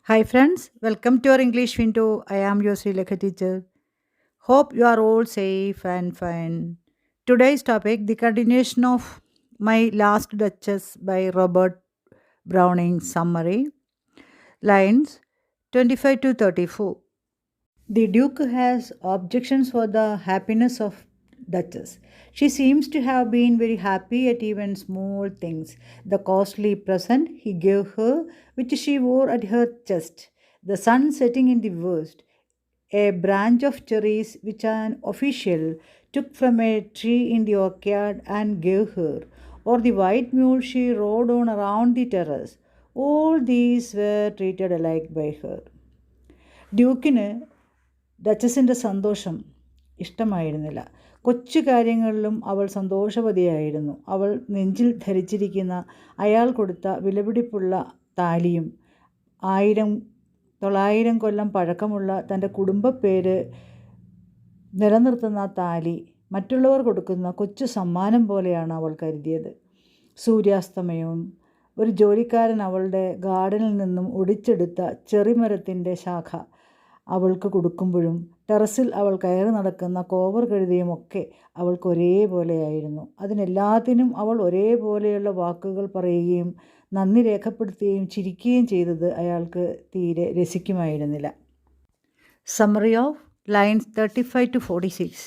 Hi friends, welcome to our English window. I am your Sri Lekha teacher. Hope you are all safe and fine. Today's topic, the continuation of My Last Duchess by Robert Browning summary. Lines 25 to 34. The Duke has objections for the happiness of Duchess. She seems to have been very happy at even small things. The costly present he gave her, which she wore at her chest, the sun setting in the west, a branch of cherries which an official took from a tree in the orchard and gave her, or the white mule she rode on around the terrace. All these were treated alike by her. ഡ്യൂക്കിന് ഡച്ചസിൻ്റെ സന്തോഷം ഇഷ്ടമായിരുന്നില്ല. കൊച്ചു കാര്യങ്ങളിലും അവൾ സന്തോഷവതിയായിരുന്നു. അവൾ നെഞ്ചിൽ ധരിച്ചിരിക്കുന്ന അയാൾ കൊടുത്ത വിലപിടിപ്പുള്ള താലിയും 900 കൊല്ലം പഴക്കമുള്ള തൻ്റെ കുടുംബപ്പേര് നിലനിർത്തുന്ന താലി മറ്റുള്ളവർ കൊടുക്കുന്ന കൊച്ചു സമ്മാനം പോലെയാണ് അവൾ കരുതിയത്. സൂര്യാസ്തമയവും ഒരു ജോലിക്കാരൻ അവളുടെ ഗാർഡനിൽ നിന്നും ഒടിച്ചെടുത്ത ചെറിമരത്തിൻ്റെ ശാഖ അവൾക്ക് കൊടുക്കുമ്പോഴും ടെറസിൽ അവൾ കയറി നടക്കുന്ന കോവർ കഴുതിയുമൊക്കെ അവൾക്ക് ഒരേപോലെയായിരുന്നു. അതിനെല്ലാത്തിനും അവൾ ഒരേപോലെയുള്ള വാക്കുകൾ പറയുകയും നന്ദി രേഖപ്പെടുത്തുകയും ചിരിക്കുകയും ചെയ്തത് അയാൾക്ക് തീരെ രസിക്കുമായിരുന്നില്ല. Summary of lines 35 to 46.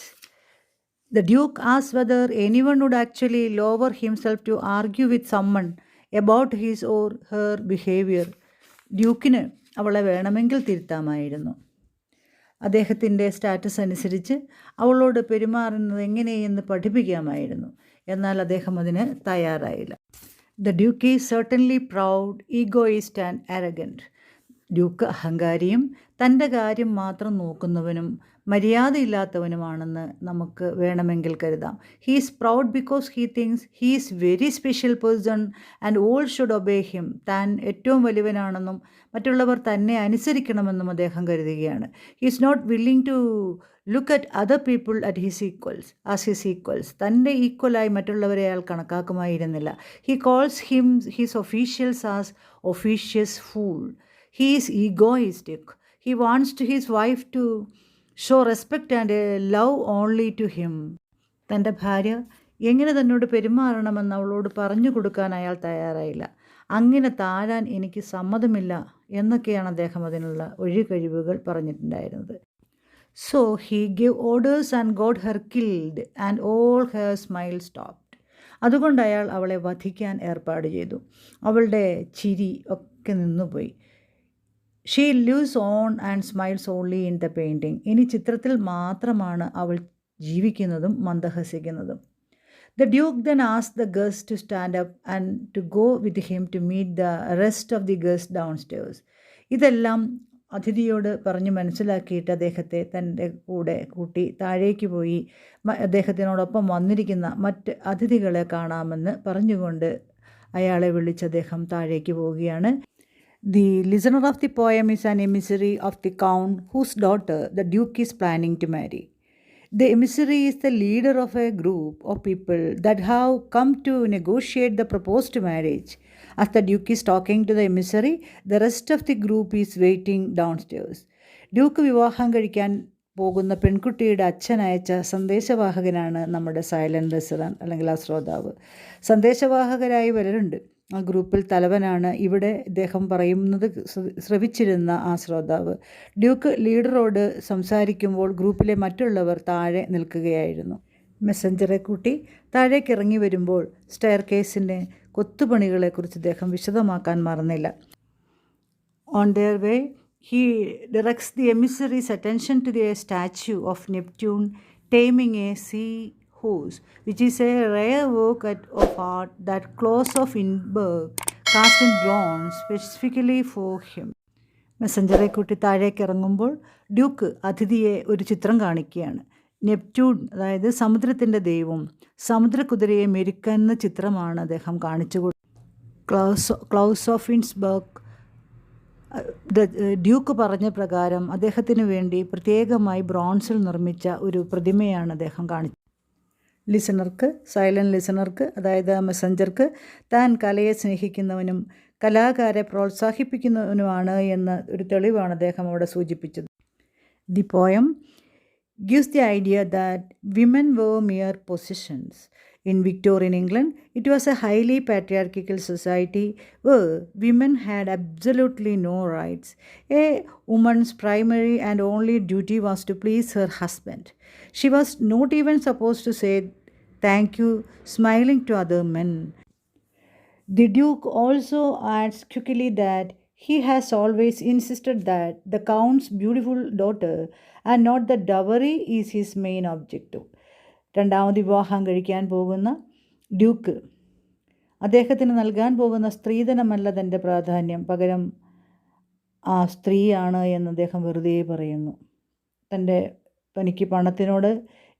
The Duke asked whether anyone would actually lower himself to argue with someone about his or her behavior. ഡ്യൂക്കിന് അവളെ വേണമെങ്കിൽ തിരുത്താമായിരുന്നു. അദ്ദേഹത്തിൻ്റെ സ്റ്റാറ്റസ് അനുസരിച്ച് അവളോട് പെരുമാറുന്നത് എങ്ങനെയെന്ന് പഠിപ്പിക്കാമായിരുന്നു. എന്നാൽ അദ്ദേഹം അതിന് തയ്യാറായില്ല. The duke is certainly proud, egoist and arrogant. Duke അഹങ്കാരിയും തൻ്റെ കാര്യം മാത്രം നോക്കുന്നവനും മര്യാദയില്ലാത്തവനുമാണെന്ന് നമുക്ക് വേണമെങ്കിൽ കരുതാം. He is proud because he thinks he is very special person and all should obey him. താൻ ഏറ്റവും വലിയവനാണെന്നും മറ്റുള്ളവർ തന്നെ അനുസരിക്കണമെന്നും അദ്ദേഹം കരുതുകയാണ്. He is not willing to look at other people at his equals. തൻ്റെ ഈക്വലായി മറ്റുള്ളവരെ അയാൾ കണക്കാക്കുമായിരുന്നില്ല. He calls his officials as officious fool. He is egoistic. He wants his wife to show respect and love only to him. തൻ്റെ ഭാര്യ എങ്ങനെ തന്നോട് പെരുമാറണമെന്ന് അവളോട് പറഞ്ഞു കൊടുക്കാൻ അയാൾ തയ്യാറായില്ല. അങ്ങനെ താഴാൻ എനിക്ക് സമ്മതമില്ല എന്നൊക്കെയാണ് അദ്ദേഹം അതിനുള്ള ഒഴികഴിവുകൾ പറഞ്ഞിട്ടുണ്ടായിരുന്നത്. So he give orders and got her killed and all her smile stopped. അതുകൊണ്ട് അയാൾ അവളെ വധിക്കാൻ ഏർപ്പാട് ചെയ്തു. അവളുടെ ചിരി ഒക്കെ നിന്നുപോയി. She lives on and smiles only in the painting. ഇനി ചിത്രത്തിൽ മാത്രമാണ് അവൾ ജീവിക്കുന്നതും മന്ദഹസിക്കുന്നതും. The duke then asked the guest to stand up and to go with him to meet the rest of the guest downstairs. ഇതെല്ലാം അതിഥിയോട് പറഞ്ഞ് മനസ്സിലാക്കിയിട്ട് അദ്ദേഹത്തെ തൻ്റെ കൂടെ കൂട്ടി താഴേക്ക് പോയി അദ്ദേഹത്തിനോടൊപ്പം വന്നിരിക്കുന്ന മറ്റ് അതിഥികളെ കാണാമെന്ന് പറഞ്ഞുകൊണ്ട് അയാളെ വിളിച്ച് അദ്ദേഹം താഴേക്ക് പോവുകയാണ്. The listener of the poem is an emissary of the count whose daughter the Duke is planning to marry. The emissary is the leader of a group of people that have come to negotiate the proposed marriage. As the Duke is talking to the emissary, the rest of the group is waiting downstairs. Duke വിവാഹം കഴിക്കാൻ പോകുന്ന പെൺകുട്ടിയുടെ അച്ഛൻ അയച്ച സന്ദേശവാഹകനാണ് നമ്മുടെ silent listener അല്ലെങ്കിൽ ആ ശ്രോതാവ്. സന്ദേശവാഹകരായി വരരുണ്ട്. ആ ഗ്രൂപ്പിൽ തലവനാണ് ഇവിടെ ഇദ്ദേഹം പറയുന്നത് ശ്രവിച്ചിരുന്ന ആ ശ്രോതാവ്. ഡ്യൂക്ക് ലീഡറോട് സംസാരിക്കുമ്പോൾ ഗ്രൂപ്പിലെ മറ്റുള്ളവർ താഴെ നിൽക്കുകയായിരുന്നു. മെസ്സഞ്ചറെ കൂട്ടി താഴേക്ക് ഇറങ്ങി വരുമ്പോൾ സ്റ്റെയർ കേസിൻ്റെ കൊത്തുപണികളെക്കുറിച്ച് ഇദ്ദേഹം വിശദമാക്കാൻ മറന്നില്ല. On their way he directs the emissary's attention to the statue of Neptune taming a sea horse, which is a rare work of art that Claus of Edinburgh cast in bronze specifically for him. മെസ്സഞ്ചറെ കൂട്ടി താഴേക്ക് ഇറങ്ങുമ്പോൾ Duke അതിഥിയെ ഒരു ചിത്രം കാണിക്കുകയാണ്. Neptune, അതായത് സമുദ്രത്തിൻ്റെ ദൈവം, സമുദ്രകുതിരയെ മെരുക്കുന്ന ചിത്രമാണ് അദ്ദേഹം കാണിച്ചു കൊടുത്തത്. ക്ലൗസ് ഓഫ് ഇൻസ്ബർഗ് ഡ്യൂക്ക് പറഞ്ഞ പ്രകാരം അദ്ദേഹത്തിന് വേണ്ടി പ്രത്യേകമായി ബ്രോൺസിൽ നിർമ്മിച്ച ഒരു പ്രതിമയാണ് അദ്ദേഹം കാണിച്ചത്. സൈലൻറ്റ് ലിസണർക്ക്, അതായത് മെസ്സഞ്ചർക്ക് താൻ കലയെ സ്നേഹിക്കുന്നവനും കലാകാരെ പ്രോത്സാഹിപ്പിക്കുന്നവനുമാണ് എന്ന ഒരു തെളിവാണ് അദ്ദേഹം അവിടെ സൂചിപ്പിച്ചത്. The poem gives the idea that women were mere possessions. In Victorian England, it was a highly patriarchal society where women had absolutely no rights. A woman's primary and only duty was to please her husband. She was not even supposed to say thank you, smiling to other men. The Duke also adds quickly that he has always insisted that the Count's beautiful daughter and not the dowry is his main objective. രണ്ടാമത് വിവാഹം കഴിക്കാൻ പോകുന്ന Duke അദ്ദേഹത്തിന് നൽകാൻ പോകുന്ന സ്ത്രീധനമല്ല തൻ്റെ പ്രാധാന്യം, പകരം ആ സ്ത്രീയാണ് എന്ന് അദ്ദേഹം വെറുതെ പറയുന്നു. തനിക്ക് പണത്തിനോട്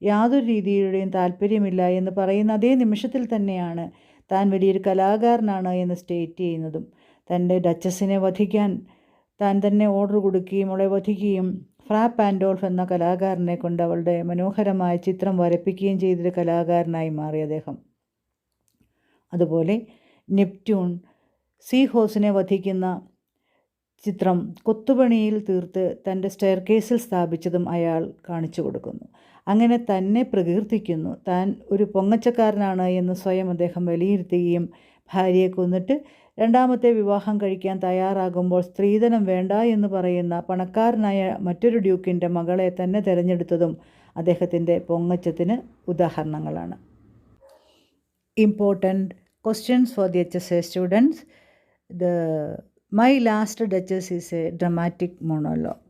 യാതൊരു രീതിയിലൂടെയും താല്പര്യമില്ല എന്ന് പറയുന്ന അതേ നിമിഷത്തിൽ തന്നെയാണ് താൻ വലിയൊരു കലാകാരനാണ് എന്ന് സ്റ്റേറ്റ് ചെയ്യുന്നതും. തൻ്റെ ഡച്ചസിനെ വധിക്കാൻ താൻ തന്നെ ഓർഡർ കൊടുക്കുകയും അവളെ വധിക്കുകയും ഫ്രാ പാൻഡോൾഫ് എന്ന കലാകാരനെ കൊണ്ട് അവളുടെ മനോഹരമായ ചിത്രം വരപ്പിക്കുകയും ചെയ്തൊരു കലാകാരനായി മാറി അദ്ദേഹം. അതുപോലെ നെപ്റ്റ്യൂൺ സീഹോസിനെ വധിക്കുന്ന ചിത്രം കൊത്തുപണിയിൽ തീർത്ത് തൻ്റെ സ്റ്റെയർകേസിൽ സ്ഥാപിച്ചതും അയാൾ കാണിച്ചു കൊടുക്കുന്നു. അങ്ങനെ തന്നെ പ്രകീർത്തിക്കുന്നു. താൻ ഒരു പൊങ്ങച്ചക്കാരനാണ് എന്ന് സ്വയം അദ്ദേഹം വിലയിരുത്തുകയും ഭാര്യയെ കൊന്നിട്ട് രണ്ടാമത്തെ വിവാഹം കഴിക്കാൻ തയ്യാറാകുമ്പോൾ സ്ത്രീധനം വേണ്ട എന്ന് പറയുന്ന പണക്കാരനായ മറ്റൊരു ഡ്യൂക്കിൻ്റെ മകളെ തന്നെ തിരഞ്ഞെടുത്തതും അദ്ദേഹത്തിൻ്റെ പൊങ്ങച്ചത്തിന് ഉദാഹരണങ്ങളാണ്. Important questions for the HSA students. My Last Duchess is a dramatic monologue.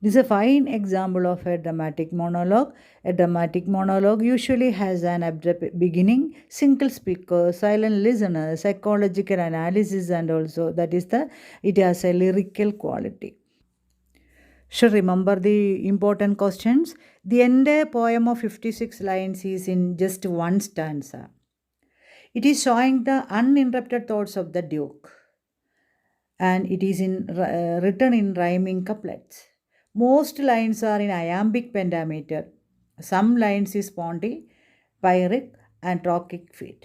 This is a fine example of a dramatic monologue. A dramatic monologue usually has an abrupt beginning, single speaker, silent listener, psychological analysis, and also it has a lyrical quality. Should remember the important questions. The entire poem of 56 lines is in just one stanza. It is showing the uninterrupted thoughts of the Duke, and it is written in rhyming couplets. Most lines are in iambic pentameter. Some lines is ponty, pyrrhic, and trochaic feet.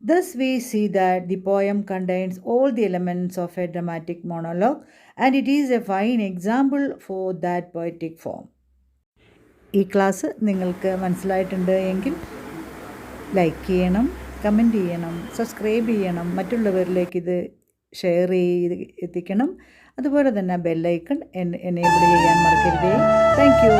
Thus we see that the poem contains all the elements of a dramatic monologue, and it is a fine example for that poetic form. ഈ class നിങ്ങൾക്ക് മനസ്സിലായിട്ടുണ്ട് എങ്കിൽ like ചെയ്യണം, comment ചെയ്യണം, subscribe ചെയ്യണം, മറ്റുള്ളവരിലേക്ക് ഇത് share ചെയ്ത് എത്തിക്കണം. അതുപോലെ തന്നെ ബെല്ലൈക്കൺ എനേബിൾ ചെയ്യാൻ മറക്കരുതേ. Thank you.